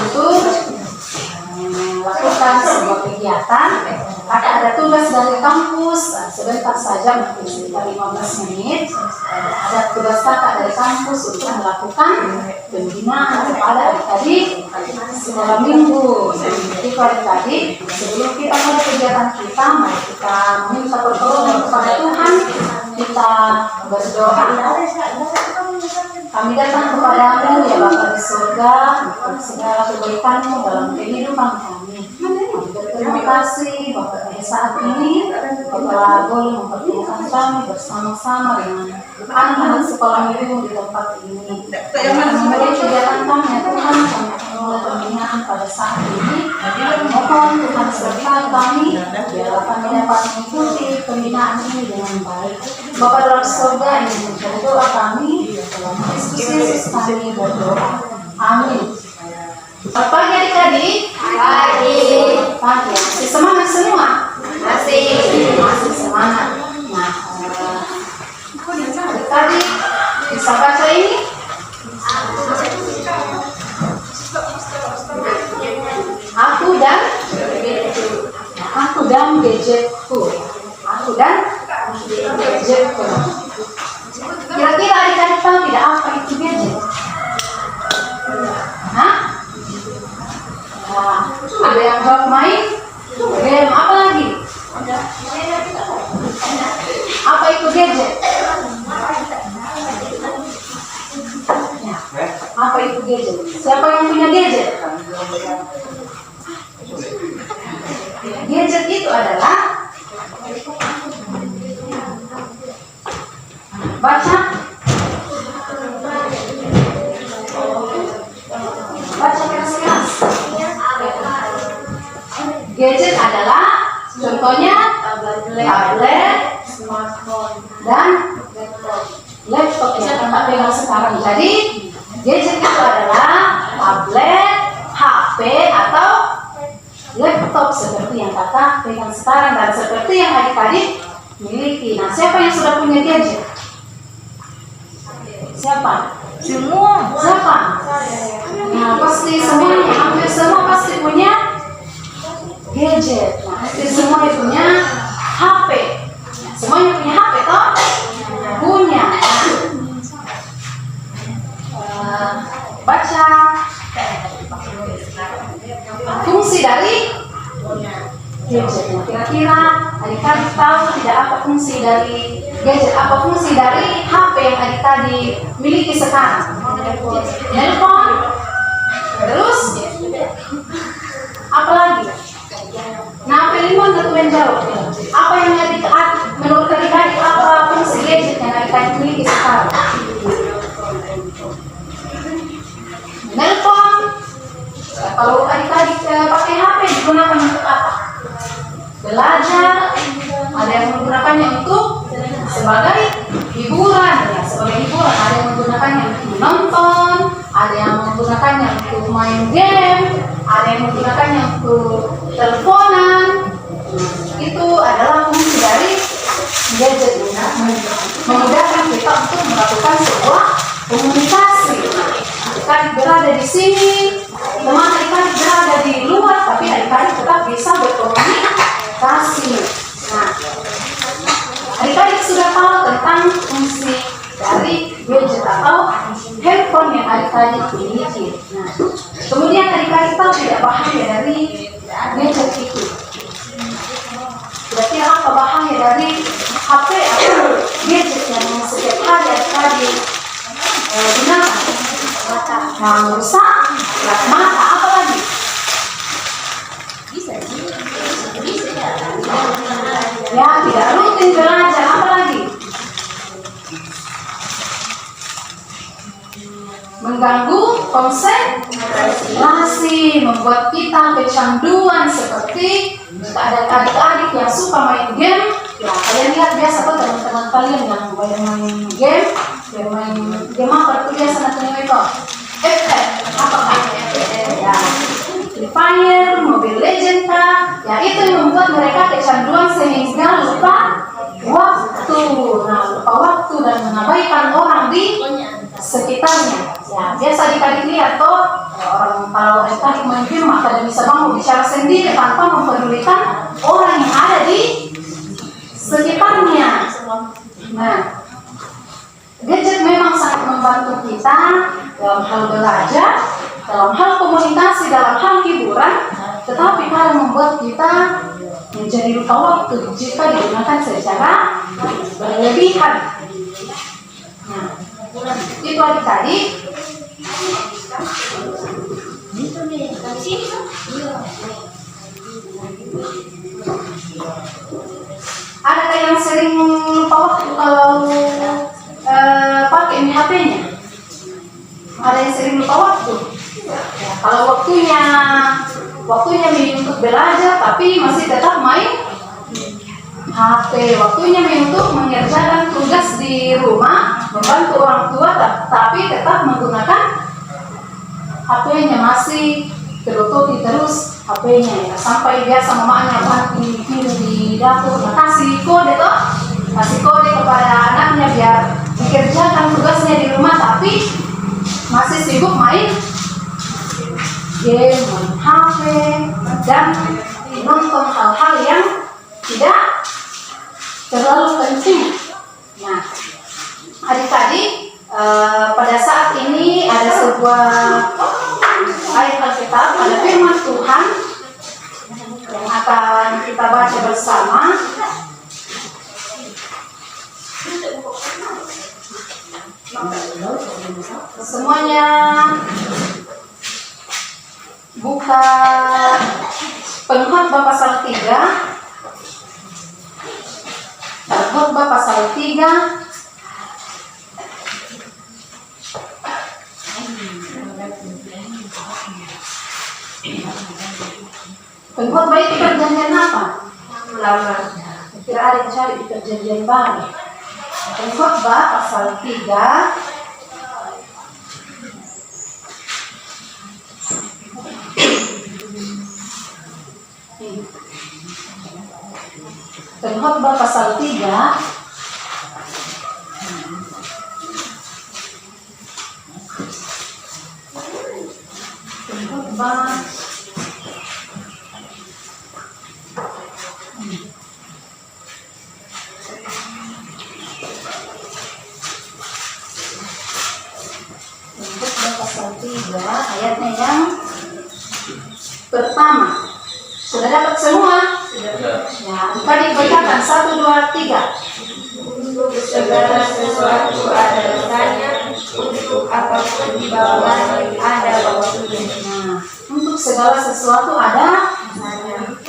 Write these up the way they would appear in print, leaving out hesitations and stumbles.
untuk melakukan sebuah kegiatan. Maka ada tugas dari kampus, sebentar saja mungkin sekitar 15 menit. Ada tugas kakak dari kampus untuk melakukan pembinaan kepada adik-adik sekolah minggu. Jadi adik-adik, sebelum kita mulai kegiatan kita, mari kita minta pertolongan kepada Tuhan. Kita berdoa. Kami datang kepadamu ya Bapa di surga, untuk segala kebaikanmu dalam kehidupan kami. Terima kasih Bapak pada saat ini Bapak boleh mempertemukan kami bersama-sama dengan anak-anak sekolah minggu di tempat ini. Memberi kegiatan kami ya Tuhan, kami akan mulai pembinaan pada saat ini. Mohon Tuhan sertai kami, biarlah kami dapat mengikuti pembinaan ini dengan baik. Bapak dalam surga yang menjadi doa kami, dalam Kristus Yesus kami berdoa. Amin. Selamat pagi adik-adik. Pagi. Masih semangat semua? Masih semangat. Nah, adik-adik bisa baca ini? Aku dan gadgetku. Aku dan gadgetku. Kira-kira adik-adik tahu tidak apa itu gadget? Hah? Nah, ada yang jawab main? Game apa lagi? Apa itu gadget? Ya, apa itu gadget? Siapa yang punya gadget? Gadget itu adalah baca keras-keras. Gadget adalah contohnya tablet, smartphone, dan laptop yang kita pegang sekarang. Jadi gadget itu adalah tablet, HP atau laptop seperti yang kakak pegang sekarang dan seperti yang adik-adik miliki. Nah, siapa yang sudah punya gadget? Siapa? Semua. Siapa? Nah, pasti semuanya, hampir semua pasti punya gadget. Nah, hampir semuanya punya HP. Semuanya punya HP toh? Punya. Baca fungsi dari gadget. Kira-kira adik-adik tahu tidak apa fungsi dari gadget? Apa fungsi dari HP yang adik-adik miliki sekarang? Telepon. Terus apa lagi? Nah, Pelimon tentu menjawab. Apa yang adik-adik menurut adik-adik apa fungsi gadget yang adik-adik miliki sekarang? Telepon. Kalau adik-adik pakai HP digunakan untuk apa? Belajar. Ada yang menggunakannya untuk sebagai hiburan, ya, sebagai hiburan. Ada yang menggunakannya untuk menonton, ada yang menggunakannya untuk main game, ada yang menggunakannya untuk teleponan. Itu adalah fungsi dari gadget, memudahkan kita untuk melakukan sebuah komunikasi. Adik-adik berada di sini, teman adik-adik berada di luar, tapi adik-adik tetap bisa berkomunikasi. Nah, adik-adik sudah tahu tentang fungsi dari gadget atau handphone yang adik-adik miliki. Nah, kemudian adik-adik tahu tidak bahaya dari gadget itu. Kira-kira apa bahaya dari HP atau gadget yang setiap hari adik-adik gunakan? Nah, rusak, mata, apa lagi? Ya, tidak rutin belajar, apa lagi? Mengganggu konsentrasi, membuat kita kecanduan seperti ada adik-adik yang suka main game. Ya, kalian lihat biasa kok teman-teman kalian yang main game, yang main game apa itu biasa namanya itu? Apakah ya, Free Fire, Mobile Legends, ya itu yang membuat mereka kecanduan sehingga lupa waktu. Nah, lupa waktu dan mengabaikan orang di sekitarnya. Ya, biasa adik-adik lihat toh orang kalau mereka Nah, gadget memang sangat membantu kita dalam hal belajar, dalam hal komunikasi, dalam hal hiburan, tetapi kadang membuat kita menjadi lupa waktu jika digunakan secara berlebihan. Nah, itu adik-adik. Adakah yang sering lupa waktu kalau pakai HP-nya? Ada yang sering lupa waktu? Ya, kalau waktunya untuk belajar tapi masih tetap main HP, waktunya untuk mengerjakan tugas di rumah, membantu orang tua, tapi tetap menggunakan HP-nya, masih tertutup terus HP-nya ya. Sampai biasa mamanya banting di dapur, kasih kode kepada anaknya biar dikerjakan tugasnya di rumah, tapi masih sibuk main game, main HP, dan nonton hal-hal yang tidak terlalu penting. Nah, adik-adik, pada saat ini ada sebuah ayat Alkitab, ada firman Tuhan yang akan kita baca bersama. Semuanya buka Pengkhotbah pasal 3. Pengkhotbah pasal 3. Pengkhotbah itu perjanjian apa? Lama. Kira ada yang cari di perjanjian baru. Pengkhotbah pasal 3. Pengkhotbah pasal 3. Pengkhotbah pasal 3 ayatnya yang pertama. Sudah dapat semua? Ya, tadi bacakan 1, 2, 3. Segala sesuatu ada masanya, untuk apapun di bawah ada waktunya. Nah, untuk segala sesuatu ada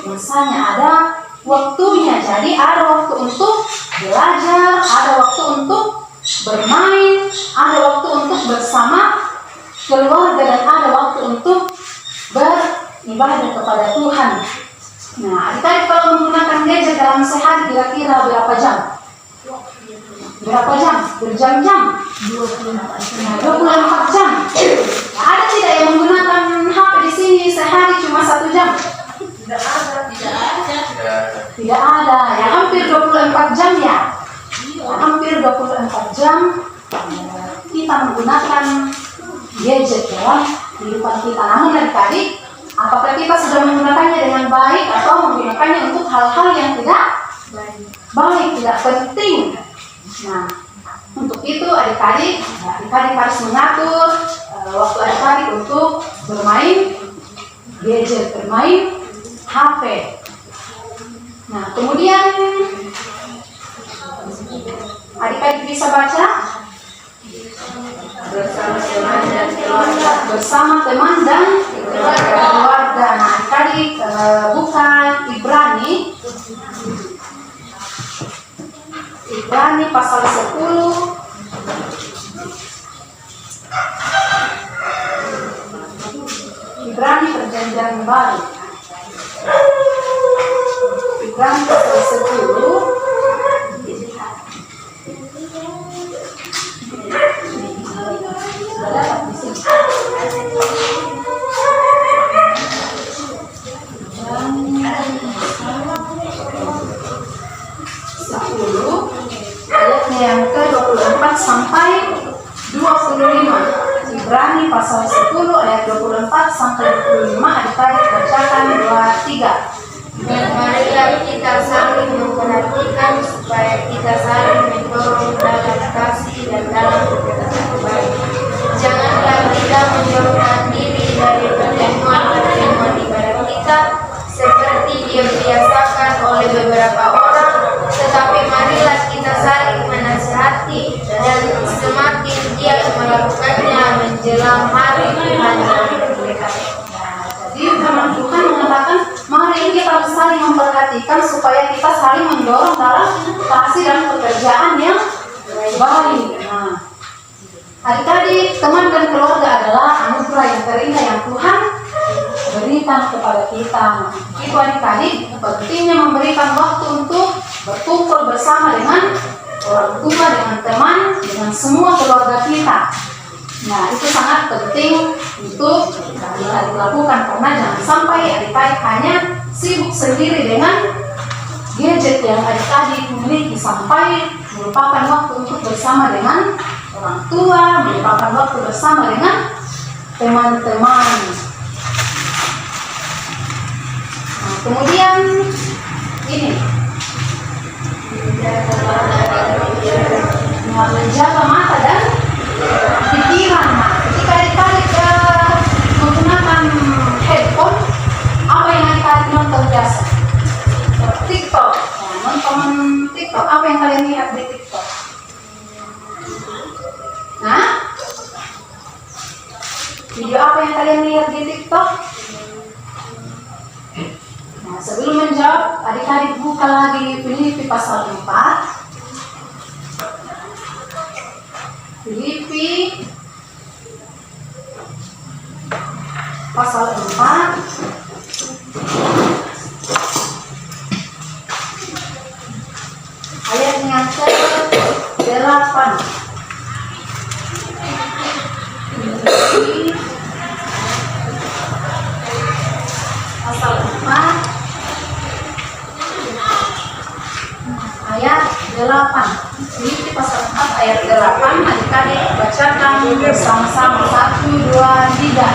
masanya, ada waktunya. Jadi ada waktu untuk belajar, ada waktu untuk bermain, ada waktu untuk bersama keluarga, dan ada waktu untuk beribadah kepada Tuhan. Nah, adik-adik kalau menggunakan gadget dalam sehari kira-kira berapa jam? Berapa jam? Berjam-jam? 24 jam. Nah, ada tidak yang menggunakan HP di sini sehari cuma 1 jam? Tidak ada. Tidak ada. Ya, hampir 24 jam ya. Hampir 24 jam kita menggunakan gadget dalam kehidupan kita. Namun adik-adik, apakah kita sudah menggunakannya dengan baik atau menggunakannya untuk hal-hal yang tidak baik, tidak penting? Nah, untuk itu adik-adik harus mengatur waktu adik-adik untuk bermain gadget, bermain HP. Nah, kemudian adik-adik bisa baca Bersama teman dan keluarga. bersama teman dan keluarga. Nah, adik-adik buka Ibrani pasal 10. Ibrani perjanjian baru. Ibrani pasal 10. Ayatnya yang ke-24 sampai 25. Ibrani pasal 10 ayat 24 sampai 25. Adik-adik bacakan 2, 3. Marilah kita saling memperhatikan supaya kita saling mendorong dalam kasih dan dalam perkataan baik. Janganlah kita menjauhkan diri dari pertemuan-pertemuan ibadah kita seperti dibiasakan oleh beberapa orang, tetapi marilah kita saling menasihati dan semakin giat melakukannya menjelang hari Tuhan yang berdekat. Jadi firman Tuhan mengatakan, mari kita saling memperhatikan supaya kita saling mendorong dalam kasih dan pekerjaan yang baik. Nah, adik-adik, teman dan keluarga adalah anugerah yang terindah yang Tuhan berikan kepada kita. Itu adik-adik, pentingnya memberikan waktu untuk berkumpul bersama dengan orang tua, dengan teman, dengan semua keluarga kita. Nah, itu sangat penting untuk kita dilakukan, karena jangan sampai adik-adik hanya sibuk sendiri dengan gadget yang adik-adik miliki sampai melupakan waktu untuk bersama dengan orang tua, melupakan waktu bersama dengan teman-teman. Nah, kemudian ini menjaga mata dan pikiran. Nah, ketika adik-adik menggunakan headphone, apa yang adik-adik nonton biasa? TikTok. Nah, nonton TikTok, apa yang kalian lihat di TikTok? Nah, video apa yang kalian lihat di TikTok? Nah, sebelum menjawab, adik-adik buka lagi Filipi pasal 4. Filipi pasal 4 ayat yang ke-8. Filipi pasal 4 ayat 8. Filipi pasal 4 ayat 8, adik-adik bacakan bersama-sama. 1, 2, 3.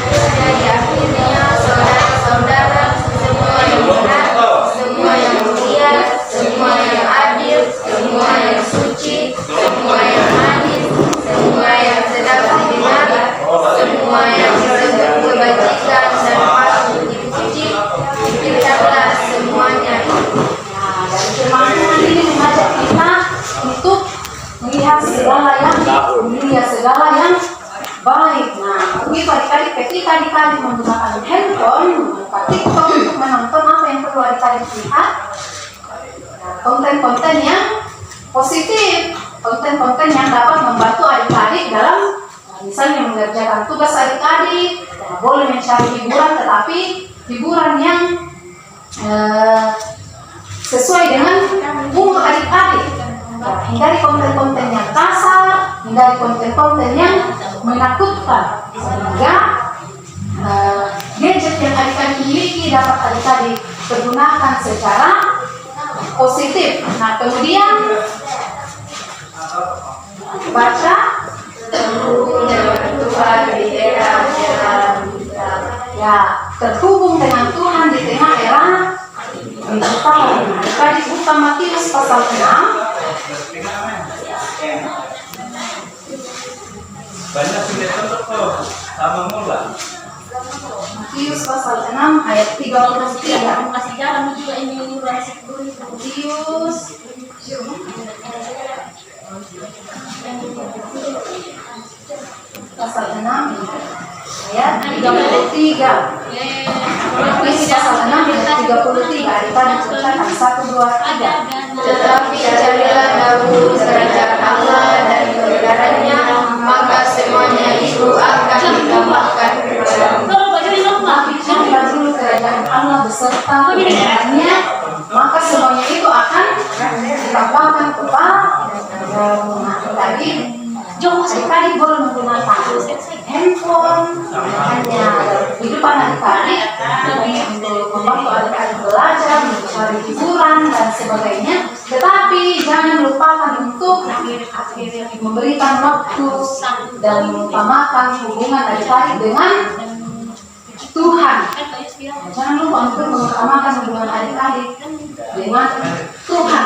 Jadi akhirnya saudara-saudara, semua yang benar, semua yang mulia, semua yang adil, semua yang suci, semua yang manis, semua yang sedap didengar, semua yang disebut kebajikan dan patut dipuji, pikirkanlah semuanya itu. Nah, dari firman Tuhan ini mengajak kita untuk melihat segala yang mulia, segala yang baik. Nah, begitu adik-adik, ketika adik-adik menggunakan handphone, membuka TikTok untuk menonton, apa yang perlu adik-adik lihat? Nah, konten-konten yang positif, konten-konten yang dapat membantu adik-adik dalam misalnya mengerjakan tugas adik-adik. Nah, boleh mencari hiburan, tetapi hiburan yang sesuai dengan umur adik-adik. Nah, hindari konten-konten yang kasar, hindari konten-konten yang menakutkan, sehingga gadget yang adik-adik miliki dapat adik-adik pergunakan secara positif. Nah, kemudian baca Tuhan di era jalan kita. ya, terhubung dengan Tuhan di tengah era digital. Adik-adik buka Matius pasal 6. Banyak sudah cocok tuh sama mula. Matius pasal 6 ayat 33. Kasih jalan juga ini Matius pasal 6 ayat 33. Matius pasal 6 ayat 33. Adik-adik bacakan 1, 2, 3. Tetapi carilah dahulu kerajaan Allah dan kebenarannya, maka semuanya itu akan ditambahkan kepadamu. Tapi carilah dulu kerajaan Allah beserta kebenarannya, maka semuanya itu akan ditambahkan kepadamu. Nah, tadi adik-adik boleh menggunakan handphone hanya kehidupan adik-adik untuk membantu adik-adik belajar, mencari hiburan dan sebagainya. Tetapi jangan lupakan untuk memberikan waktu dan mengutamakan hubungan adik-adik dengan Tuhan. Jangan lupa untuk mengutamakan hubungan adik-adik dengan Tuhan.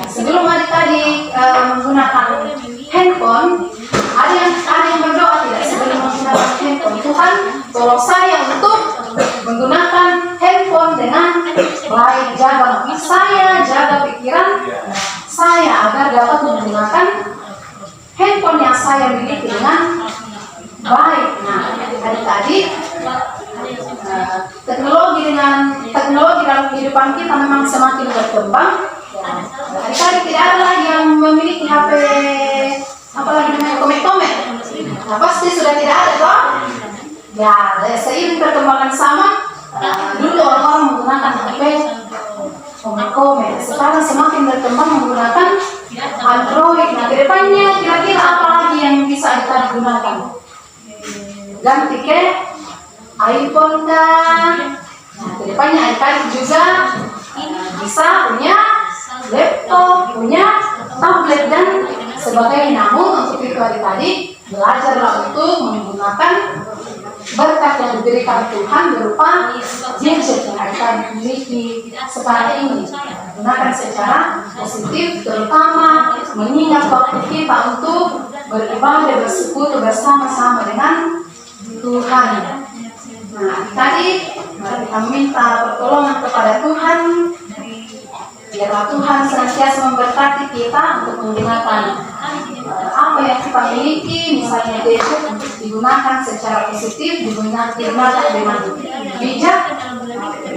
Sebelum adik-adik menggunakan handphone, ada yang berdoa tidak sebelum menggunakan handphone. Tuhan, tolong saya untuk menggunakan handphone dengan baik, jaga saya, jaga pikiran saya agar dapat menggunakan handphone yang saya miliki dengan baik. Nah, adik-adik, teknologi dalam kehidupan kita memang semakin berkembang. Adik-adik tidak ada lagi yang memiliki HP apalagi namanya komek-komek. Nah, pasti sudah tidak ada toh? Ya, seiring perkembangan zaman, dulu orang-orang menggunakan HP komek-komek. Sekarang semakin berkembang menggunakan Android. Nah, kedepannya kira-kira apa lagi yang bisa kita gunakan? Ganti ke iPhone kan? Nah, kedepannya adik-adik juga bisa punya laptop, punya tablet dan sebagainya. Namun untuk itu adik-adik belajarlah untuk menggunakan berkat yang diberikan Tuhan berupa gadget yang adik-adik miliki sekarang ini. Gunakan secara positif, terutama mengingat waktu kita untuk beribadah, bersekutu bersama-sama dengan Tuhan. Nah, tadi mari kita minta pertolongan kepada Tuhan, biarlah Tuhan senantiasa memberkati kita untuk menggunakan apa yang kita miliki, misalnya gadget untuk digunakan secara positif, digunakan dengan bijak.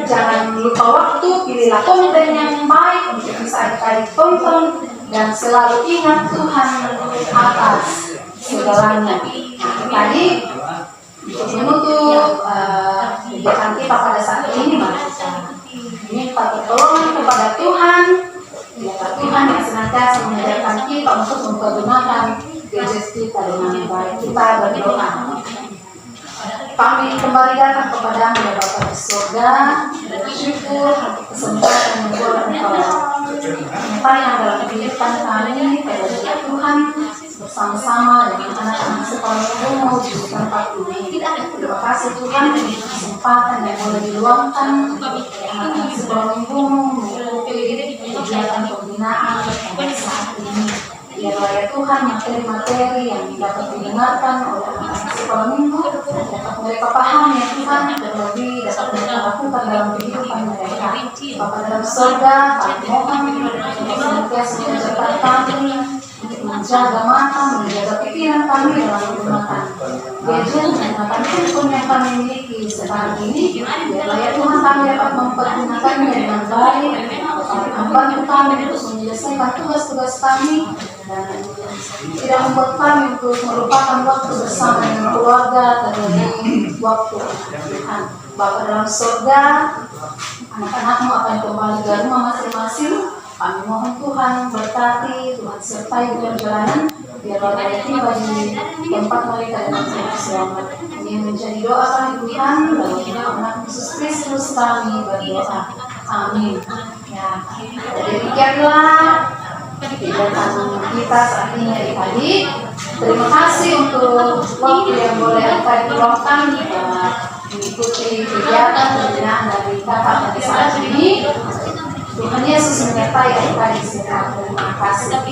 Jangan lupa waktu, pilihlah konten yang baik untuk bisa adik-adik tonton, dan selalu ingat Tuhan atas segalanya. Nah, tadi untuk menutup kegiatan kita pada saat ini, mari kita minta pertolongan kepada Tuhan. Biarlah Tuhan yang senantiasa mengajarkan kita untuk mempergunakan gadget kita dengan baik. Kita berdoa. Kami kembali datang kepada-Mu ya Bapa di surga, bersyukur untuk kesempatan yang boleh Engkau nyatakan dalam kehidupan kami. Pada Tuhan bersama-sama dengan anak-anak sekolah umum di tempat ini. Terima kasih Tuhan untuk kesempatan yang boleh diluangkan anak-anak sekolah umum mengikuti kegiatan pembinaan pada saat ini. Biarlah ya Tuhan materi-materi yang dapat didengarkan oleh anak-anak sekolah minggu dapat mereka pahami ya Tuhan, terlebih dapat mereka lakukan dalam kehidupan mereka. Bapa dalam surga, kami mohon untuk senantiasa mengajarkan kami untuk menjaga mata, menjaga pikiran kami dalam menggunakan gadget, menggunakan handphone yang kami miliki sekarang ini. Biarlah ya Tuhan kami dapat mempergunakannya dengan baik. Membantu kami untuk menyelesaikan tugas-tugas kami dan tidak membuat kami untuk merupakan waktu bersama dengan keluarga, terlebih waktu Tuhan. Bapa dalam surga, anak-anak-Mu akan kembali ke rumah masing-masing. Kami mohon Tuhan berkati, Tuhan sertai perjalanan, biarlah mereka tiba di tempat mereka dengan selamat. Ini menjadi doa kami Tuhan, dalam nama anak Yesus Kristus kami berdoa. Amin. Ya, demikianlah kegiatan kita saat ini adik-adik. Terima kasih untuk waktu yang boleh adik-adik luangkan mengikuti kegiatan pembinaan dari kakak pada saat ini. Tuhan Yesus menyertai adik-adik semua. Terima kasih.